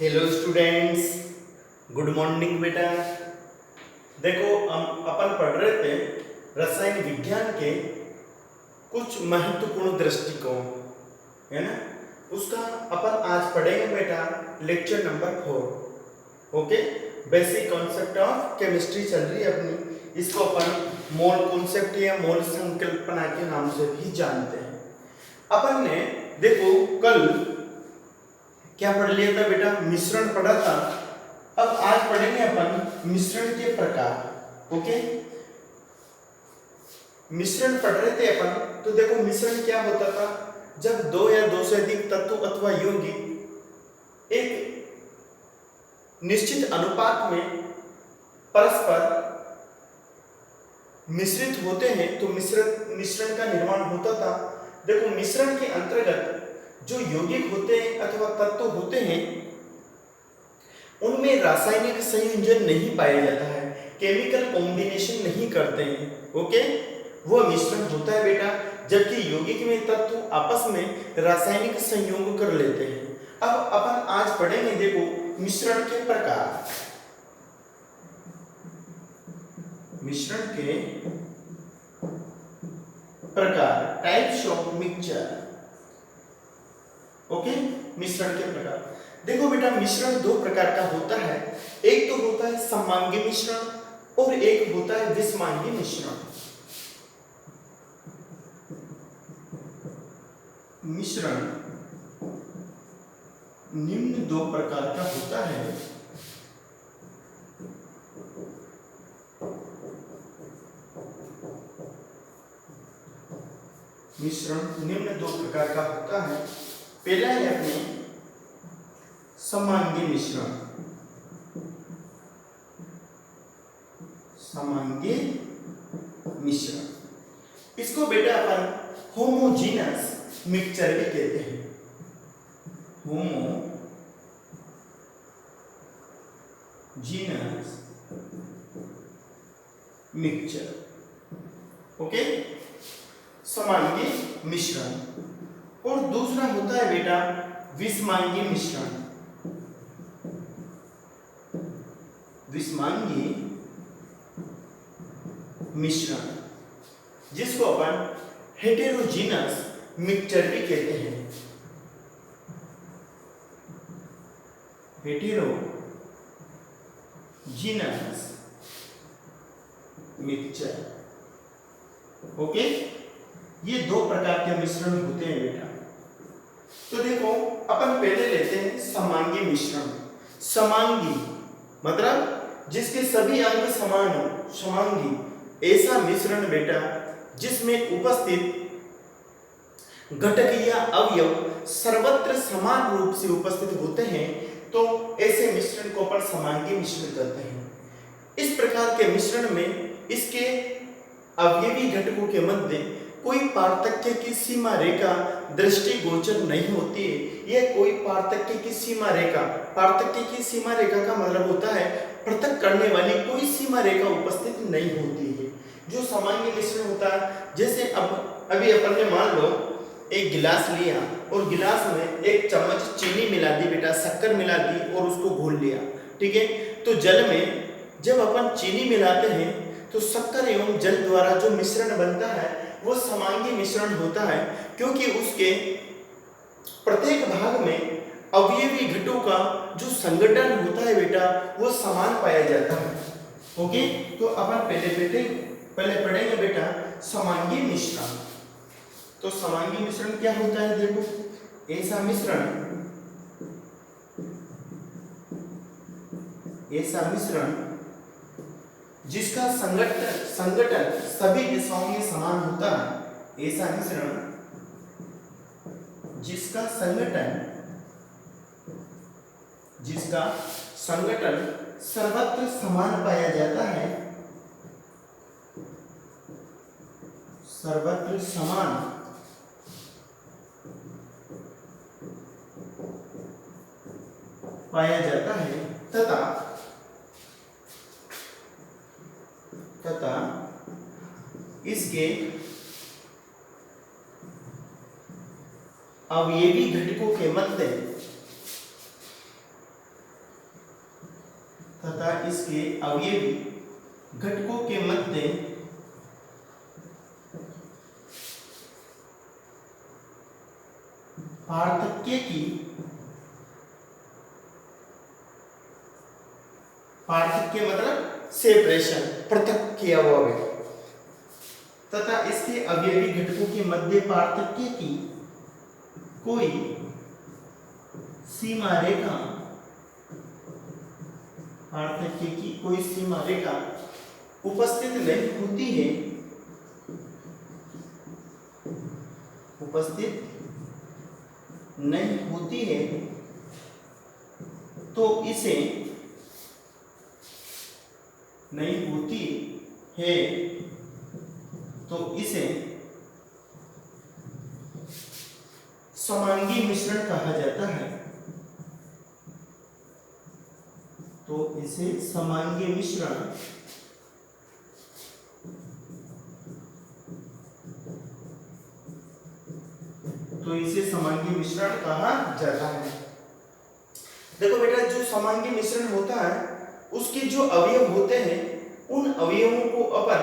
Hello students, good morning बेटा। देखो हम अपन पढ़ रहे थे रसायन विज्ञान के कुछ महत्वपूर्ण दृष्टिकोण, है ना। उसका अपन आज पढ़ेंगे बेटा lecture number 4। Okay, basic concept of chemistry चल रही है अपनी। इसको अपन मोल कॉन्सेप्ट या मोल संकल्पना के नाम से भी जानते हैं। अपन ने देखो कल क्या पढ़ लिया था बेटा, मिश्रण पढ़ा था। अब आज पढ़ेंगे अपन मिश्रण के प्रकार। ओके, मिश्रण पढ़ रहे थे अपन, तो देखो मिश्रण क्या होता था। जब दो या दो से अधिक तत्व अथवा यौगिक एक निश्चित अनुपात में परस्पर मिश्रित होते हैं तो मिश्रण का निर्माण होता था। देखो मिश्रण के अंतर्गत जो यौगिक होते हैं अथवा तत्व होते हैं उनमें रासायनिक संयोजन नहीं पाया जाता है, केमिकल कॉम्बिनेशन नहीं करते हैं। ओके, वो मिश्रण होता है बेटा, जबकि यौगिक में तत्व आपस में रासायनिक संयोग कर लेते हैं। अब अपन आज पढ़ेंगे देखो मिश्रण के प्रकार। मिश्रण के प्रकार, टाइप्स ऑफ मिक्सचर। ओके, मिश्रण के प्रकार। देखो बेटा मिश्रण दो प्रकार का होता है। एक तो होता है समांगी मिश्रण और एक होता है विषमांगी मिश्रण। मिश्रण निम्न दो प्रकार का होता है। मिश्रण निम्न दो प्रकार का होता है। पहला है अपने समांगी मिश्रण। समांगी मिश्रण, इसको बेटा अपन होमोजीनस मिक्सचर भी कहते हैं। Homogeneous mixture. ओके, समांगी मिश्रण। और दूसरा होता है बेटा विषमांगी मिश्रण। विषमांगी मिश्रण, जिसको अपन हेटेरोजीनस मिक्सचर भी कहते हैं। Heterogeneous mixture. ओके, ये दो प्रकार के मिश्रण होते हैं बेटा। तो देखो अपन पहले लेते हैं समांगी मिश्रण। समांगी मतलब जिसके सभी अंग समान हो, समांगी ऐसा मिश्रण बेटा जिसमें उपस्थित घटक या अवयव सर्वत्र समान रूप से उपस्थित होते हैं, तो ऐसे मिश्रण को अपन समांगी मिश्रण कहते हैं। इस प्रकार के मिश्रण में इसके अवयवी घटकों के मध्य कोई पार्थक्य की सीमा रेखा दृष्टिगोचर नहीं होती है। यह कोई पार्थक्य की सीमा रेखा, पार्थक्य की सीमा रेखा का मतलब होता है पृथक करने वाली कोई सीमा रेखा उपस्थित नहीं होती है। जो समांगी मिश्रण होता है, जैसे अब अभी अपन ने मान लो एक गिलास लिया और गिलास में एक चम्मच चीनी मिला दी बेटा, शक्कर मिला दी और उसको घोल लिया। ठीक है, तो जल में जब अपन चीनी मिलाते हैं तो शक्कर एवं जल द्वारा जो मिश्रण बनता है वो समांगी मिश्रण होता है, क्योंकि उसके प्रत्येक भाग में अवयवी घटकों का जो संगठन होता है बेटा वो समान पाया जाता है। ओके, तो अपन पहले पढ़ेंगे बेटा समांगी मिश्रण। तो समांगी मिश्रण क्या होता है, देखो ऐसा मिश्रण जिसका संगठन सभी दिशाओं में समान होता है। ऐसा मिश्रण जिसका संगठन सर्वत्र समान पाया जाता है। सर्वत्र समान पाया जाता है तथा इसके अवयवी घटकों के मध्य इसके अवयवी घटकों के मध्य पार्थक्य मतलब सेपरेशन, पृथक किया हुआ है, तथा इसके अवयवी घटकों के मध्य पार्थक्य की कोई सीमा रेखा, पार्थक्य की कोई सीमा रेखा उपस्थित नहीं होती है, उपस्थित नहीं होती है, तो इसे नहीं होती है तो इसे समांगी मिश्रण कहा जाता है। तो इसे समांगी मिश्रण कहा जाता है। देखो बेटा, जो समांगी मिश्रण होता है उसके जो अवयव होते हैं उन अवयवों को अपन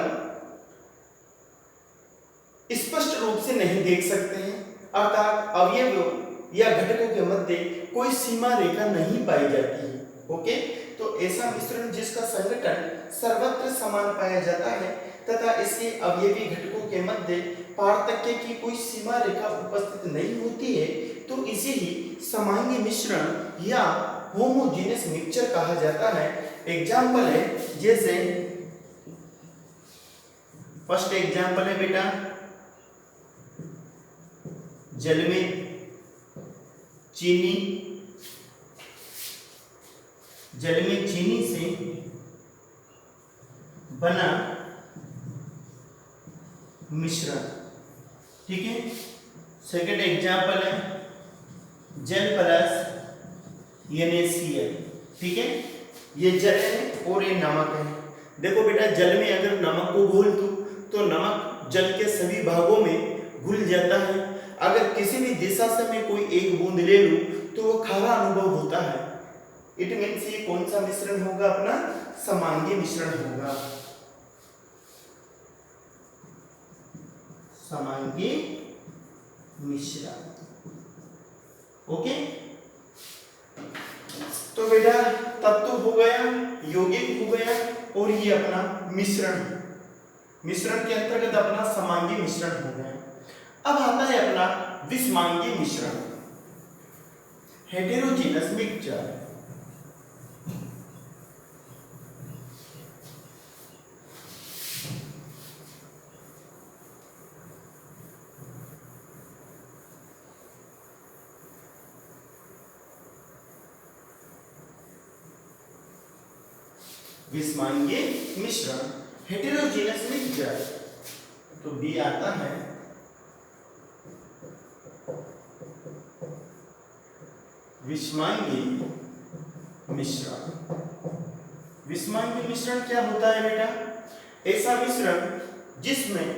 स्पष्ट रूप से नहीं देख सकते हैं, अर्थात अवयव या घटकों के मध्य कोई सीमा रेखा नहीं पाई जाती है। ओके, तो ऐसा मिश्रण जिसका संगठन सर्वत्र समान पाया जाता है तथा इसके अवयवी घटकों के मध्य पार्थक्य की कोई सीमा रेखा उपस्थित नहीं होती है, तो इसे ही समांगी मिश्रण या होमोजेनियस मिक्सचर कहा जाता है। एग्जाम्पल है, जैसे फर्स्ट एग्जाम्पल है बेटा, जल में चीनी, जल में चीनी से बना मिश्रण, ठीक है। सेकंड एग्जाम्पल है जल प्लस NaCl, ठीक है। ये जल है और ये नमक है। देखो बेटा, जल में अगर नमक को घोल दूं तो नमक जल के सभी भागों में घुल जाता है। अगर किसी भी दिशा से मैं कोई एक बूंद ले लूं तो वो खारा अनुभव होता है। इट मीन्स ये कौन सा मिश्रण होगा? अपना समांगी मिश्रण होगा, समांगी मिश्रण। ओके, तो बेटा तत्व हो गया, यौगिक हो गया और ये अपना मिश्रण, मिश्रण के अंतर्गत अपना समांगी मिश्रण हो गया। अब आता है अपना विषमांगी मिश्रण, हेटेरोजेनस मिक्सचर। विषमांगी मिश्रण, हेटेरोजेनस मिक्सचर, तो बी आता है विषमांगी मिश्रण। विषमांगी मिश्रण क्या होता है बेटा? ऐसा मिश्रण जिसमें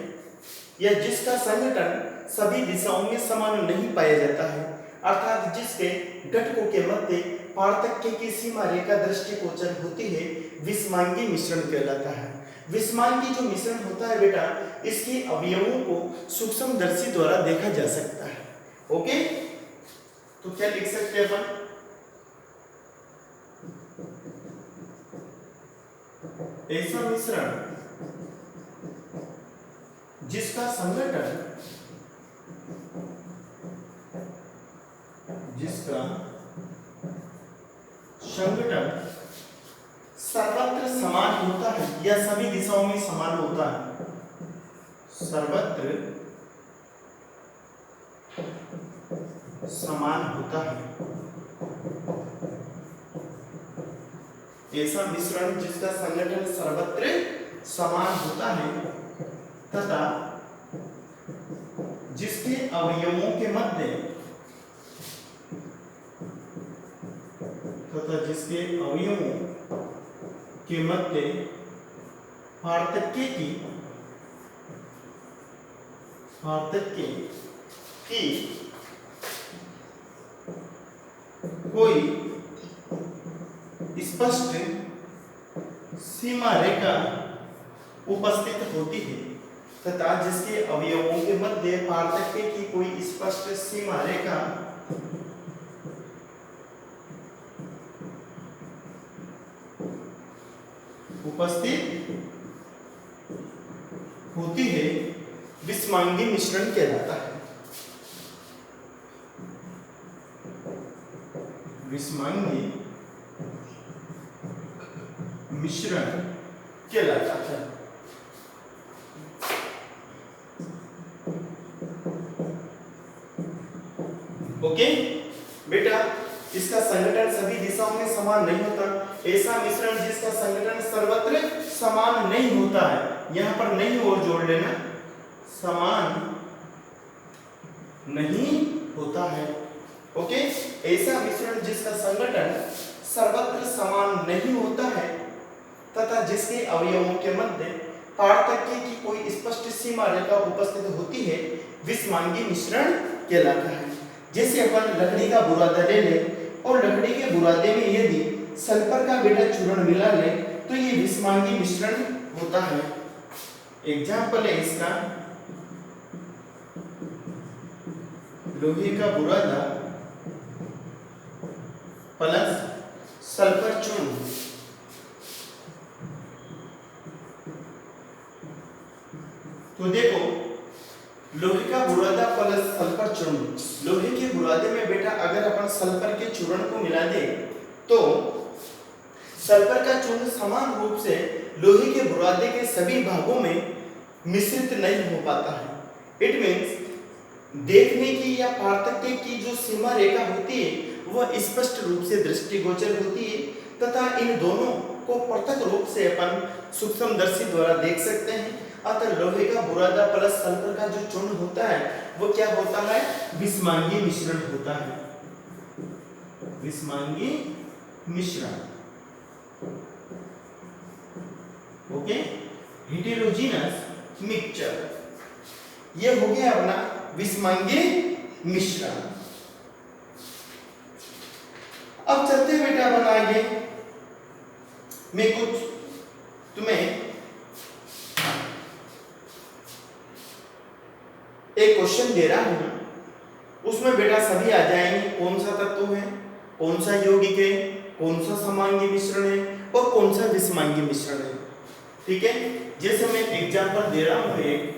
या जिसका संगठन सभी दिशाओं में समान नहीं पाया जाता है, अर्थात जिसके घटकों के मध्य पार्थक्य की सीमा रेखा दृष्टिगोचर होती है, विषमांगी मिश्रण कहलाता है। विषमांगी जो मिश्रण होता है बेटा, इसके अवयवों को सूक्ष्मदर्शी द्वारा देखा जा सकता है। ओके, तो क्या लिख सकते हैं अपन? ऐसा मिश्रण जिसका संगठन सर्वत्र समान होता है या सभी दिशाओं में समान होता है, सर्वत्र समान होता है। ऐसा मिश्रण जिसका संगठन सर्वत्र समान होता है तथा जिसके अवयवों के मध्य पार्थक्य की कोई स्पष्ट सीमा रेखा उपस्थित होती है तथा जिसके अवयवों के मध्य पार्थक्य की कोई स्पष्ट सीमा रेखा उपस्थित होती है, विषमांगी मिश्रण कहलाता है। विषमांगी मिश्रण कहलाता है। ओके बेटा, इसका संगठन सभी दिशाओं में समान नहीं होता। ऐसा मिश्रण जिसका संगठन सर्वत्र समान नहीं होता है, यहां पर नहीं और जोड़ लेना, समान नहीं होता है। ओके, ऐसा मिश्रण जिसका संगठन सर्वत्र समान नहीं होता है तथा जिसके अवयवों के मध्य पार्थक्य की कोई स्पष्ट सीमा रेखा उपस्थित होती है, विषमांगी मिश्रण कहलाता है। जैसे अपन लकड़ी का बुरादा ले ले और लकड़ी के बुरादे में यदि सल्फर का बेटा चूर्ण मिला ले तो ये विषमांगी मिश्रण होता है। एग्जाम्पल है इसका, लोहे का बुरादा प्लस सल्फर चूर्ण। तो देखो, लोहे का बुरादा प्लस सल्फर चूर्ण, लोहे के बुरादे में बेटा अगर अपन सल्फर के चूर्ण को मिला दे तो सल्फर का चूर्ण समान रूप से लोहे के बुरादे के सभी भागों में मिश्रित नहीं हो पाता है। इट मीन्स देखने की या पार्थक्य की जो सीमा रेखा होती है वह स्पष्ट रूप से दृष्टिगोचर होती है तथा इन दोनों को पृथक रूप से अपन सूक्ष्मदर्शी द्वारा देख सकते हैं। अतः लोहे का बुरादा प्लस सल्फर का जो चूर्ण होता है वो क्या होता है, विषमांगी मिश्रण होता है। विषमांगी मिश्रण। ओके, हेटेरोजीनस मिक्सचर, ये हो गया अपना विषमांगी मिश्रण। अब चलते बेटा अपन आगे, मैं कुछ तुम्हें एक क्वेश्चन दे रहा हूं, उसमें बेटा सभी आ जाएंगे, कौन सा तत्व है, कौन सा यौगिक है, कौन सा समांगी मिश्रण है और कौन सा विषमांगी मिश्रण है। ठीक है, जैसे मैं एग्जांपल दे रहा हूं एक,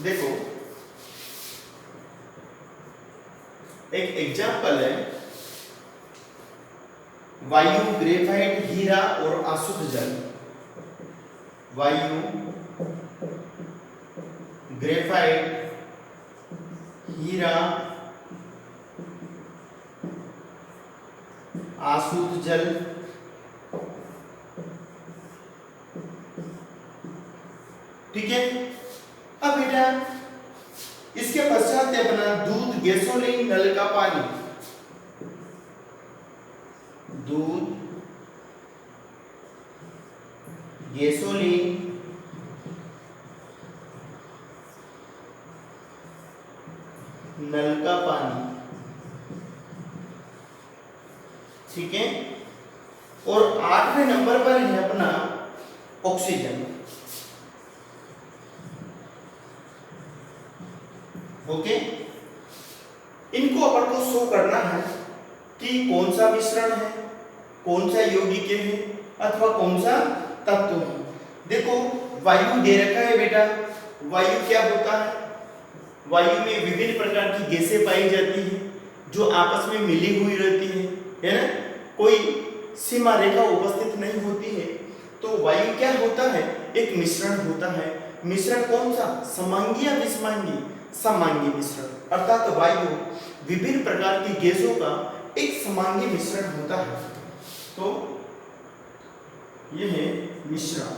देखो एक एग्जाम्पल है, वायु, ग्रेफाइट, हीरा और अशुद्ध जल। वायु, ग्रेफाइट, हीरा, अशुद्ध जल। ठीक है, अब बेटा इसके पश्चात है अपना दूध, गैसोलीन, नल का पानी। दूध, गैसोलीन, नल का पानी। ठीक है, और 8वें नंबर पर है अपना ऑक्सीजन। ओके, इनको अपन को शो करना है कि कौन सा मिश्रण है, कौन सा यौगिक है अथवा कौन सा तत्व है। देखो वायु दे रखा है बेटा, वायु क्या होता है, वायु में विभिन्न प्रकार की गैसें पाई जाती है जो आपस में मिली हुई रहती है ना, कोई सीमा रेखा उपस्थित नहीं होती है। तो वायु क्या होता है, एक मिश्रण होता है। मिश्रण कौन सा, समांगी या विषमांगी, समांगी मिश्रण, अर्थात वायु विभिन्न प्रकार की गैसों का एक समांगी मिश्रण होता है। तो यह है मिश्रण।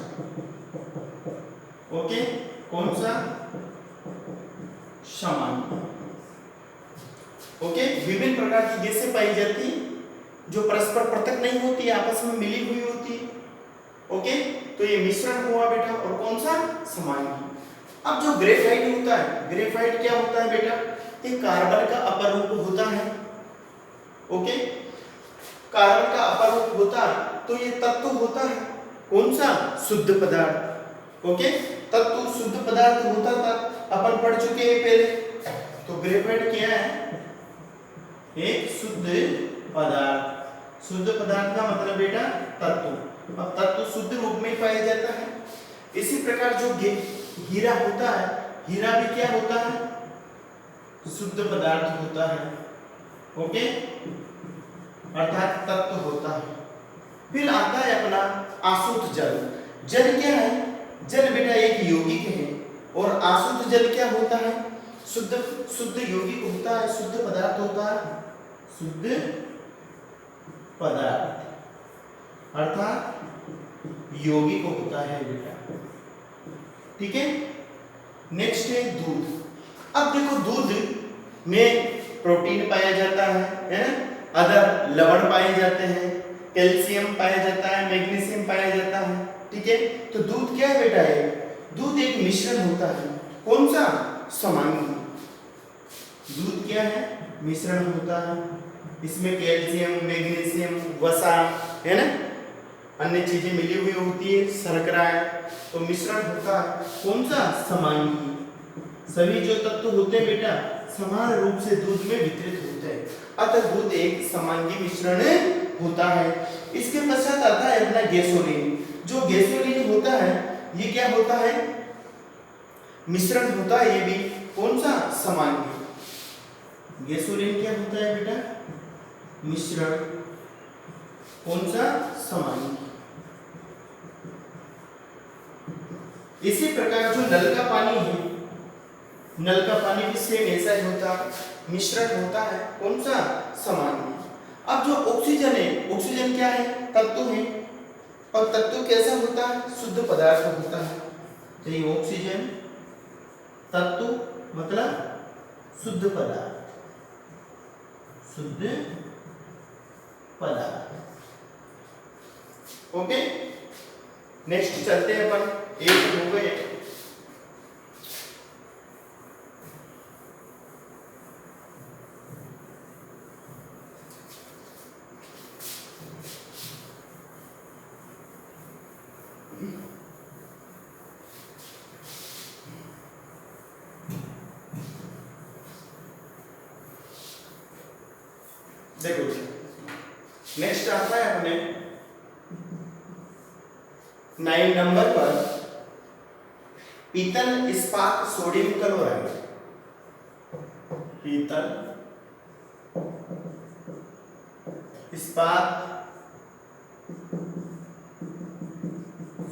ओके, कौन सा, समांगी। ओके, विभिन्न प्रकार की गैसें पाई जाती जो परस्पर पृथक नहीं होती, आपस में मिली हुई होती। ओके, तो ये मिश्रण हुआ बेटा, और कौन सा? समांगी। अब जो ग्रेफाइट होता है, ग्रेफाइट क्या होता है बेटा? ये कार्बन का अपर रूप होता है। ओके, कार्बन का अपर रूप होता है, तो ये तत्व होता है कौन सा? शुद्ध पदार्थ। ओके, तत्व शुद्ध पदार्थ होता था, अपन पढ़ चुके हैं पहले। तो ग्रेफाइट क्या है? एक शुद्ध पदार्थ। शुद्ध पदार्थ का मतलब बेटा तत्व। अब तत्व शुद्ध रूप में पाया जाता है। इसी प्रकार जो हीरा होता है, हीरा भी क्या होता है? शुद्ध पदार्थ होता है। ओके, अर्थात तत्व होता है। फिर आता है अपना आसुत जल। जल क्या है? जल बेटा एक यौगिक है, और आसुत जल क्या होता है? शुद्ध यौगिक होता है, शुद्ध पदार्थ होता है, शुद्ध पदार्थ अर्थात यौगिक होता है बेटा। ठीक है, नेक्स्ट है दूध। अब देखो, दूध में प्रोटीन पाया जाता है ना, अदर लवण पाए जाते हैं, कैल्शियम पाया जाता है, मैग्नीशियम पाया जाता है। ठीक है, तो दूध क्या है बेटा? है दूध एक मिश्रण होता है, कौन सा? समांगी। दूध क्या है? मिश्रण होता है, इसमें कैल्शियम, मैग्नीशियम, वसा है ना, अन्य चीजें मिली हुई होती है, शर्करा है, तो मिश्रण होता है कौन सा? समांगी। सभी जो तत्व होते हैं बेटा समान रूप से दूध में वितरित होते हैं, अतः दूध एक समांगी मिश्रण होता है। इसके पश्चात आता है अपना गैसोलीन। जो गैसोलीन होता है ये क्या होता है? मिश्रण होता है, ये भी कौन सा? समांगी। गैसोलीन क्या होता है बेटा? मिश्रण, कौन सा? समांगी। इसी प्रकार जो नल का पानी है, नल का पानी भी सेम ऐसा ही होता है, मिश्रण होता है, कौन सा? समांगी। अब जो ऑक्सीजन है, ऑक्सीजन क्या है? तत्व है, और तत्व कैसा होता है? शुद्ध पदार्थ होता है। तो ये ऑक्सीजन तत्व मतलब शुद्ध पदार्थ, शुद्ध पदार्थ। ओके, नेक्स्ट चलते हैं अपन, एक हो गए। देखो, नेक्स्ट आता है अपने 9 नंबर पर पीतल इस्पात सोडियम क्लोराइड। पीतल इस्पात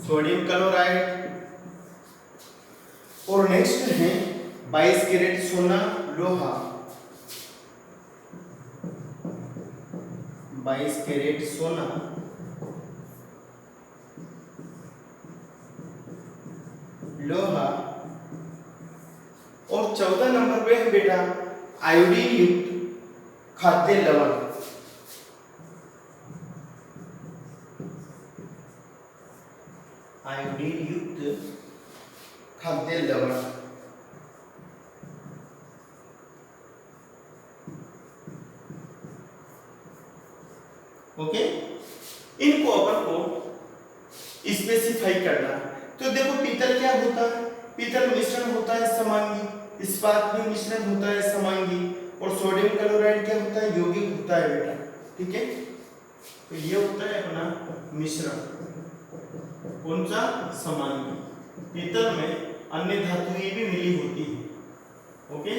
सोडियम क्लोराइड, और नेक्स्ट है 22 कैरेट सोना लोहा। 22 कैरेट सोना लोहा, और 14 नंबर पे है बेटा आयोडीन युक्त खाद्य लवण। आयोडीन युक्त खाद्य लवण। ओके, इनको अपन को स्पेसिफाई करना है। तो देखो, पीतल क्या होता है? पीतल मिश्रण होता है समांगी, इस्पात भी मिश्रण होता है समांगी, और सोडियम क्लोराइड क्या होता है? यौगिक होता है बेटा। ठीक है, तो ये होता है अपना मिश्रण, कौन सा? समांगी। पीतल में अन्य धातुएं भी मिली होती है। ओके,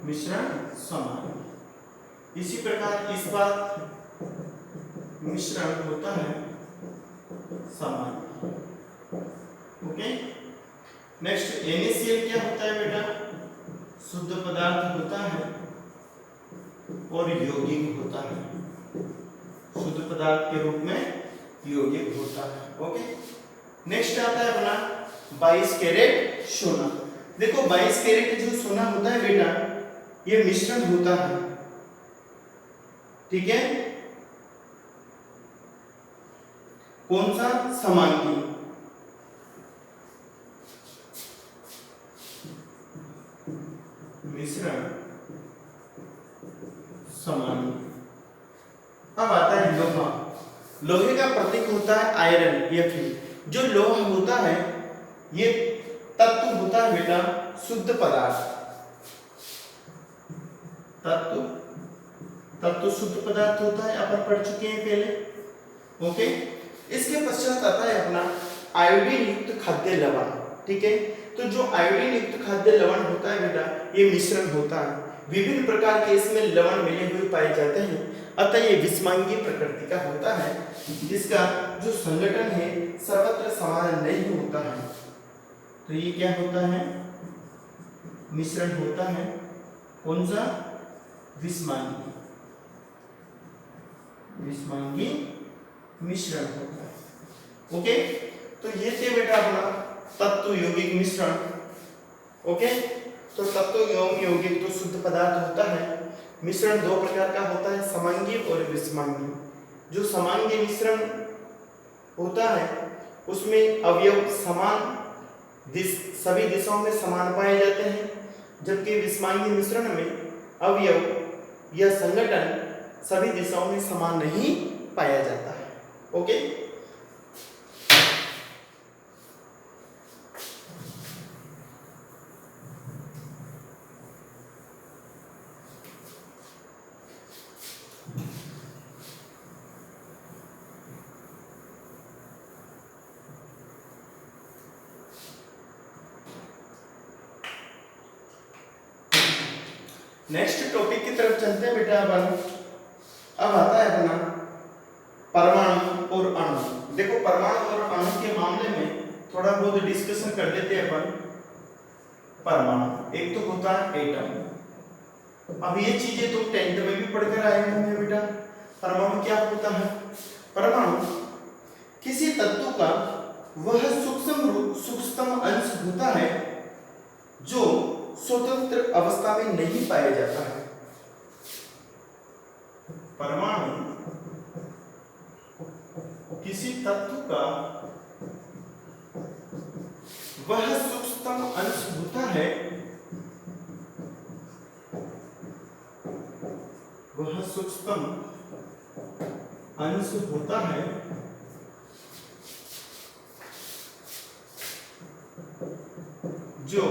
मिश्रण समांगी। इसी प्रकार इस्पात मिश्रण होता है समांगी। ओके, नेक्स्ट NaCl क्या होता है बेटा? शुद्ध पदार्थ होता है और यौगिक होता है, शुद्ध पदार्थ के रूप में यौगिक होता है। ओके, नेक्स्ट आता है अपना 22 कैरेट सोना। देखो, 22 कैरेट जो सोना होता है बेटा ये मिश्रण होता है। ठीक है, कौन सा? समांगी। मिश्रण समांगी। अब आता है लोहा। लोहे का प्रतीक होता है आयरन, Fe। जो लोहा होता है ये तत्व होता है बेटा शुद्ध पदार्थ। तत्व शुद्ध पदार्थ होता है, अपन पढ़ चुके हैं पहले। ओके, इसके पश्चात आता है अपना आयोडीन युक्त खाद्य लवण। ठीक है, तो जो आयोडीन युक्त खाद्य लवण होता है बेटा ये मिश्रण होता है। विभिन्न प्रकार के इसमें लवण मिले हुए पाए जाते हैं, अतः ये विषमांगी प्रकृति का होता है। इसका जो संगठन है सर्वत्र समान नहीं होता है। तो ये क्या होता है? मिश्रण होता है। कौन सा? विषमांगी। विषमांगी मिश्रण होता है। ओके, तो ये थे बेटा अपना तत्व यौगिक मिश्रण। ओके, तो तत्व एवं यौगिक तो शुद्ध पदार्थ होता है। मिश्रण दो प्रकार का होता है, समांगी और विषमांगी। जो समांगी मिश्रण होता है उसमें अवयव समान सभी दिशाओं में समान पाए जाते हैं, जबकि विषमांगी मिश्रण में अवयव या संगठन सभी दिशाओं में समान नहीं पाया जाता है। ओके, नेक्स्ट टॉपिक की तरफ चलते हैं बेटा अपन। अब आता है अपना परमाणु और अणु। देखो परमाणु और अणु के मामले में थोड़ा बहुत डिस्कशन कर लेते हैं अपन। परमाणु एक तो होता है एटम। अब ये चीजें तुम 10th में भी पढ़कर आए होंगे बेटा। परमाणु क्या होता है? परमाणु किसी तत्व का वह सूक्ष्मतम अंश होता है जो स्वतंत्र अवस्था में नहीं पाया जाता है। परमाणु किसी तत्व का वह सूक्ष्मतम अंश होता है, वह सूक्ष्मतम अंश होता है जो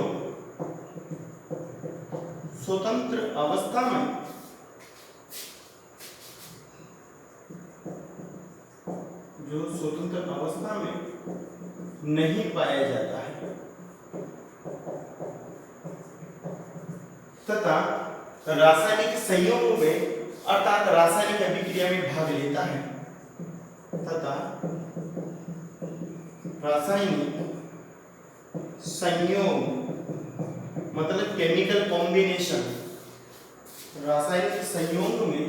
स्वतंत्र अवस्था में नहीं पाया जाता है तथा रासायनिक संयोगों में अर्थात रासायनिक अभिक्रिया में भाग लेता है तथा रासायनिक संयोग मतलब केमिकल कॉम्बिनेशन, रासायनिक संयोग में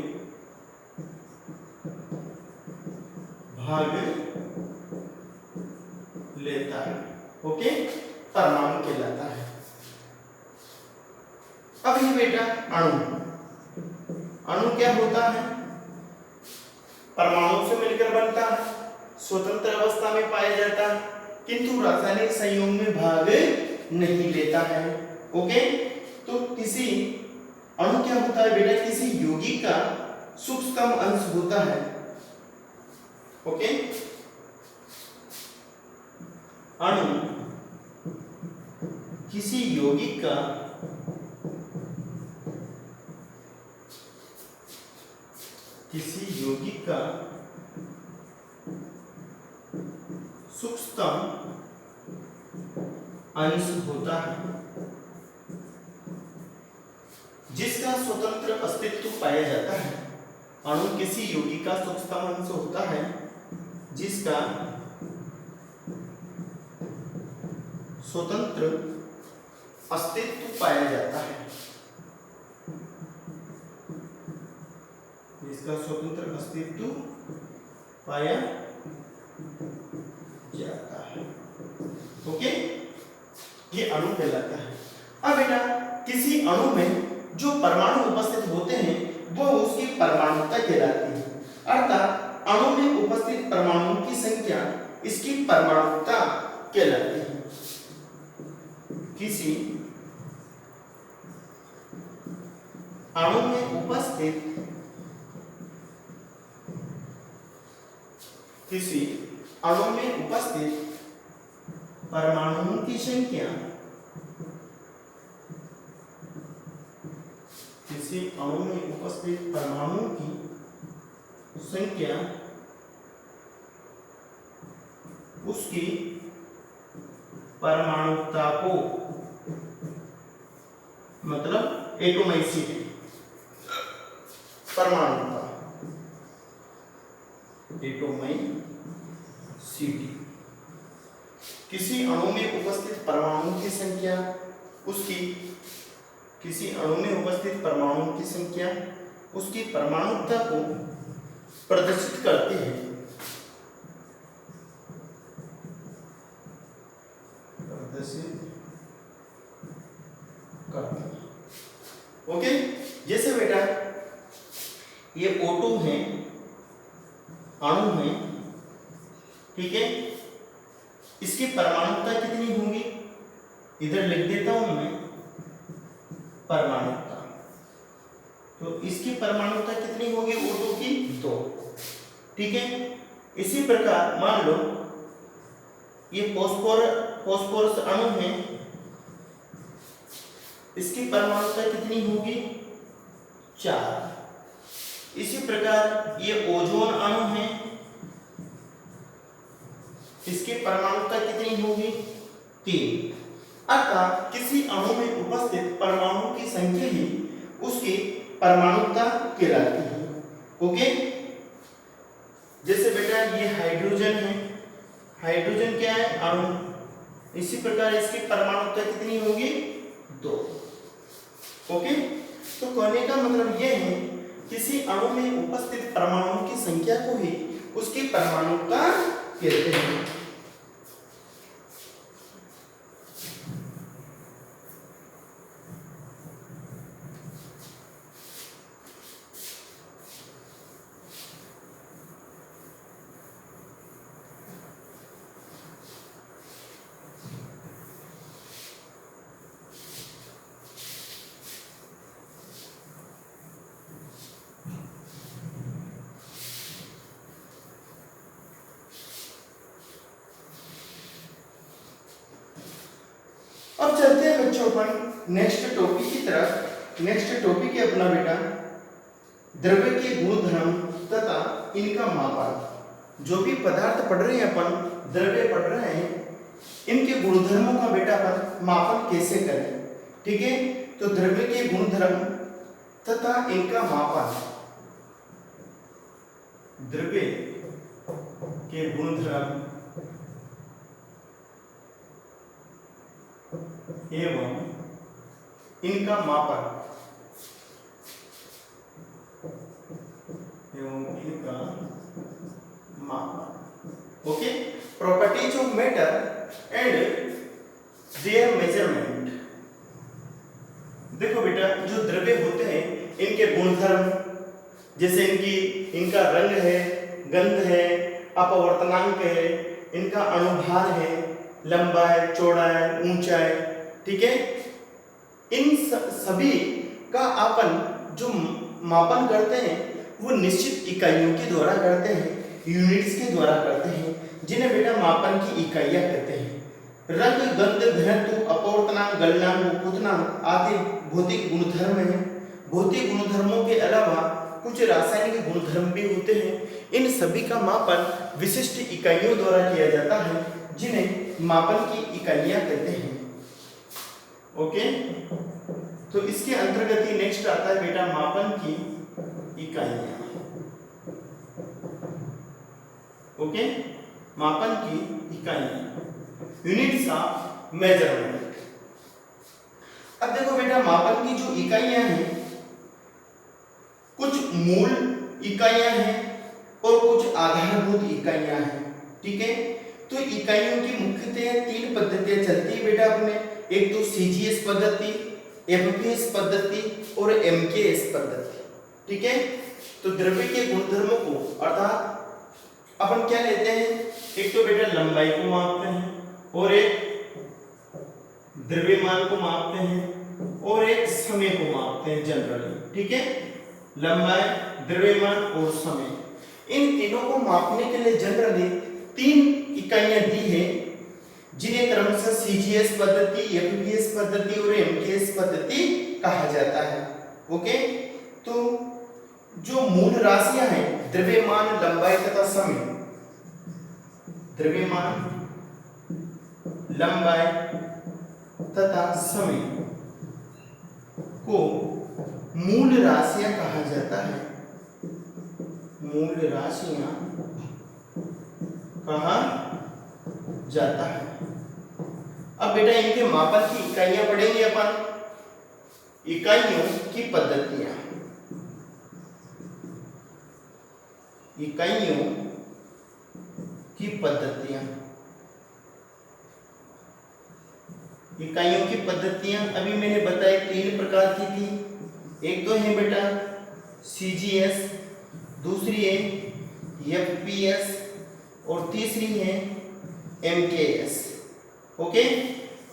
भाग लेता है। ओके, परमाणु कहलाता है। अब ये बेटा अणु क्या होता है? परमाणु से मिलकर बनता है, स्वतंत्र अवस्था में पाया जाता है किंतु रासायनिक संयोग में भाग नहीं लेता है। ओके, तो किसी अणु क्या होता है बेटा? किसी यौगिक का सूक्ष्मतम अंश होता है। ओके, अणु किसी यौगिक का सूक्ष्मतम अंश होता है जिसका स्वतंत्र अस्तित्व पाया जाता है। अणु किसी यौगिक का सूक्ष्मतम अंश होता है जिसका स्वतंत्र अस्तित्व पाया जाता है, जिसका स्वतंत्र अस्तित्व पाया जाता है। ओके, ये अणु कहलाता है। अब बेटा किसी अणु में जो परमाणु उपस्थित होते हैं वो उसकी परमाणुता कहलाती है। अर्थात अणु में उपस्थित परमाणुओं की संख्या इसकी परमाणुकता कहलाती है। किसी अणु में उपस्थित परमाणुओं की संख्या किसी अणु में उपस्थित परमाणुओं की संख्या उसकी परमाणुकता को, मतलब एटोमिसिटी, परमाणुकता, एटोमिसिटी, किसी अणु में उपस्थित परमाणुओं की संख्या उसकी परमाणुकता को प्रदर्शित करती है। ओके, जैसे बेटा ये O2 है, अणु है, ठीक है, इसकी परमाणुकता कितनी होगी, इधर लिख देता हूं मैं परमाणुकता। तो इसकी परमाणुकता कितनी होगी O2 की, 2, ठीक है। इसी प्रकार मान लो ये फॉस्फोरस अणु है, इसकी परमाणुकता कितनी होगी, 4। इसी प्रकार ये ओजोन अणु है, इसकी परमाणुकता कितनी होगी, 3। अर्थात किसी अणु में उपस्थित परमाणुओं की संख्या ही उसकी परमाणुकता कहलाती है। ओके, जैसे बेटा ये हाइड्रोजन है, हाइड्रोजन क्या है, अणु, इसी प्रकार इसकी परमाणुकता कितनी होगी, 2। ओके, तो कहने का मतलब यह है किसी अणु में उपस्थित परमाणुओं की संख्या को ही उसकी परमाणुकता कहते हैं। अब चलते हैं बच्चों अपन नेक्स्ट टॉपिक की तरफ। नेक्स्ट टॉपिक है अपना बेटा द्रव्य के गुणधर्म तथा इनका मापन। जो भी पदार्थ पढ़ रहे हैं अपन, द्रव्य पढ़ रहे हैं, इनके गुणधर्मों का बेटा अपन मापन कैसे करें, ठीक है। तो द्रव्य के गुणधर्म तथा इनका मापन, द्रव्य के गुणधर्म एवं इनका मापन, okay. Properties of matter and there measurement. देखो बेटा जो द्रव्य होते हैं इनके गुणधर्म, जैसे इनका रंग है, गंध है, अपवर्तनांक है, इनका अणुभार है, लंबाई, चौड़ाई, ऊंचाई, ठीक है। इन सभी का अपन जो मापन करते हैं वो निश्चित इकाइयों के द्वारा करते हैं, यूनिट्स के द्वारा करते हैं, जिन्हें बेटा मापन की इकाइयां कहते हैं। रंग, गंध, घनत्व, अपवर्तनांक, गलनांक, कुंतनांक आदि भौतिक गुणधर्म हैं। भौतिक गुणधर्मों के अलावा कुछ रासायनिक गुणधर्म भी होते हैं। इन सभी का मापन विशिष्ट इकाइयों द्वारा किया जाता है, जिन्हें मापन की इकाइयां कहते हैं। ओके, तो इसके अंतर्गत ही नेक्स्ट आता है बेटा मापन की इकाइयां। ओके, मापन की इकाइयां, यूनिट्स ऑफ मेजरमेंट। अब देखो बेटा मापन की जो इकाइयां हैं, कुछ मूल इकाइयां हैं और कुछ आधारभूत इकाइयां हैं, ठीक है। तो इकाइयों की मुख्यतः 3 पद्धतियां चलती है बेटा अपने, एक तो सीजीएस पद्धति, एफपीएस पद्धति और एमकेएस पद्धति, ठीक है। तो द्रव्य के गुणधर्मों को अर्थात अपन क्या लेते हैं, एक तो बेटा लंबाई को मापते हैं और एक द्रव्यमान को मापते हैं और एक समय को मापते हैं जनरली, ठीक है। लंबाई, द्रव्यमान और समय, इन तीनों को मापने के लिए जनरली 3 इकाइयां दी है, जिन्हें क्रमशः सीजीएस पद्धति, एफवीएस पद्धति और एमकेएस पद्धति कहा जाता है। ओके, तो जो मूल राशियां हैं द्रव्यमान, लंबाई तथा समय, द्रव्यमान, लंबाई तथा समय को मूल राशियां कहा जाता है, मूल राशियां कहा जाता है। अब बेटा इनके मापन की इकाइयां पढ़ेंगे अपन, इकाइयों की पद्धतियां, इकाइयों की पद्धतियां, इकाइयों की पद्धतियां अभी मैंने बताया 3 प्रकार की थी। एक तो है बेटा सीजीएस, दूसरी है एफपीएस और तीसरी है एमकेएस। ओके,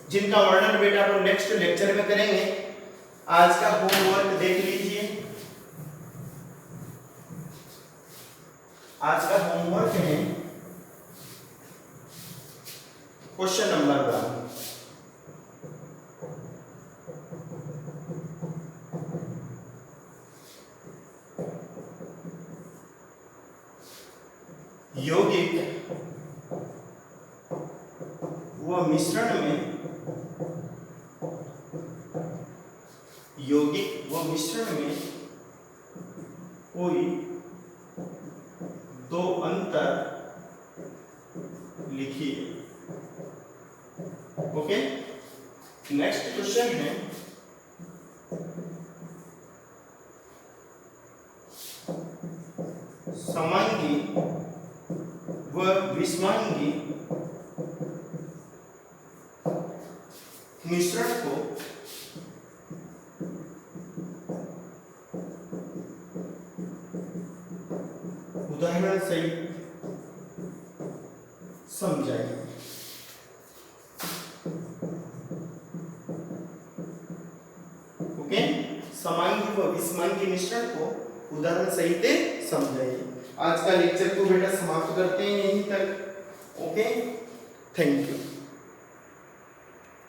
जिनका वर्णन बेटा अपन नेक्स्ट लेक्चर में करेंगे। आज का होमवर्क देख लीजिए। आज का होमवर्क है क्वेश्चन नंबर 1। यौगिक व मिश्रण में, यौगिक व मिश्रण में कोई 2 अंतर लिखिए। ओके, नेक्स्ट क्वेश्चन है समांगी व विषमांगी मिश्रण को उदाहरण सहित समझाइए। ओके, समांगी व विषमांगी मिश्रण को उदाहरण सहित समझाइए। आज का लेक्चर को बेटा समाप्त करते हैं यहीं तक। Okay, thank you.